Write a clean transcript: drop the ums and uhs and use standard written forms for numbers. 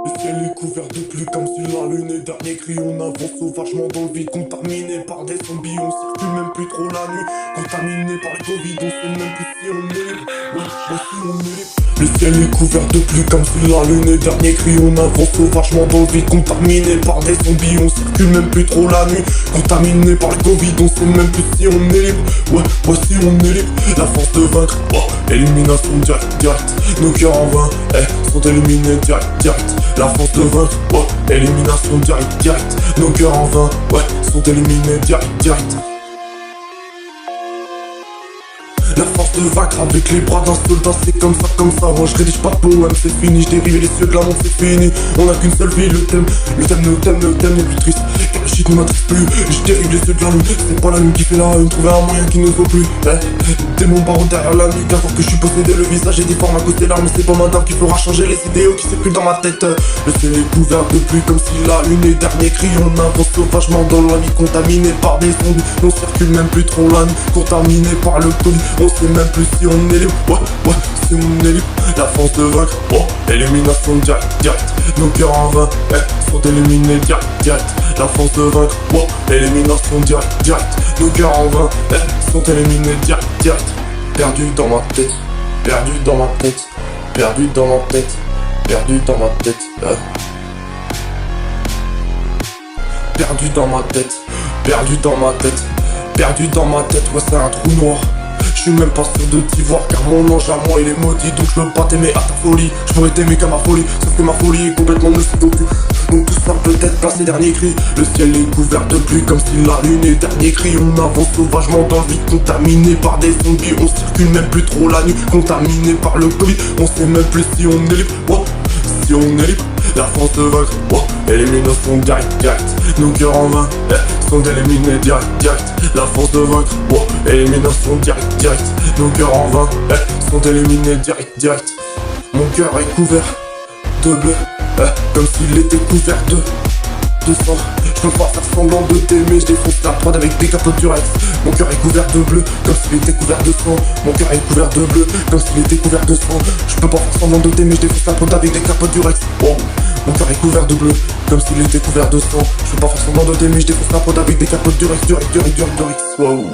Le ciel est couvert de pluie comme si la lune est dernier cri. On avance sauvagement dans le vide, contaminé par des zombies. On circule même plus trop la nuit, contaminé par le Covid. On sait même plus si on est libre, ouais, si on est libre. Le ciel est couvert de pluie comme si la lune est dernier cri. On avance sauvagement dans le vide, contaminé par des zombies. On circule même plus trop la nuit, contaminé par le Covid. On sait même plus si on est libre, ouais, si on est libre. La force de vaincre, oh, élimination direct. Nos cœurs en vain, sont éliminés direct. La force de vaincre, oh, élimination direct. Nos cœurs en vain, ouais, sont éliminés direct. La force de vaincre avec les bras d'un soldat, c'est comme ça. Moi je rédige pas de poème, c'est fini. Je dérive les cieux de la montre, c'est fini. On a qu'une seule vie, le thème n'est plus triste. Car le shit ne m'attriste plus. Je dérive les cieux de la lune, c'est pas la lune qui fait la une. Trouver un moyen qui ne vaut plus. Démon barreau derrière la nuit, car que je suis possédé, le visage est déformé à cause des larmes. C'est pas ma dame qui fera changer les idéaux qui circulent dans ma tête. Le ciel est couvert de pluie comme si la lune est dernier cri. On avance sauvagement dans la vie, contaminé par des zombies. On circule même plus trop la nuit, contaminé par le Covid. On sait même plus si on est libre, ouais, si on est libre. La force de vaincre, oh, élimination direct. Nos cœurs en vain, sont éliminés direct. La force de vaincre, oh, élimination direct. Nos cœurs en vain, sont éliminés direct. Perdu dans ma tête, perdu dans ma tête, perdu dans ma tête, perdu dans ma tête, perdu dans ma tête, perdu dans ma tête, perdu dans ma tête, ouais c'est un trou noir. Je suis même pas sûr de t'y voir, car mon ange à moi il est maudit. Donc je peux pas t'aimer à ta folie, je pourrais t'aimer qu'à ma folie. Sauf que ma folie est complètement de ce cul. Donc tout ça peut-être place les derniers cris. Le ciel est couvert de pluie comme si la lune est dernier cri. On avance sauvagement dans le vide, contaminé par des zombies. On circule même plus trop la nuit, contaminé par le Covid. On sait même plus si on est libre, si on est libre. La force de vaincre, élimination direct. Nos cœurs en vain, sont éliminés direct. La force de vaincre, élimination direct. Nos cœurs en vain, sont éliminés direct. Mon cœur est couvert de bleu, comme s'il était couvert de sang. Je peux pas faire semblant de t'aimer, je défonce la prod avec des capotes du Rex. Mon cœur est couvert de bleu, comme s'il était couvert de sang. Mon cœur est couvert de bleu, comme s'il était couvert de sang. Je peux pas faire semblant de t'aimer, je défonce la prod avec des capotes du Rex. Mon cœur est couvert de bleu, comme s'il était couvert de sang. Je peux pas faire semblant de t'aimer, je défonce la prod avec des capotes du Rex. Wow.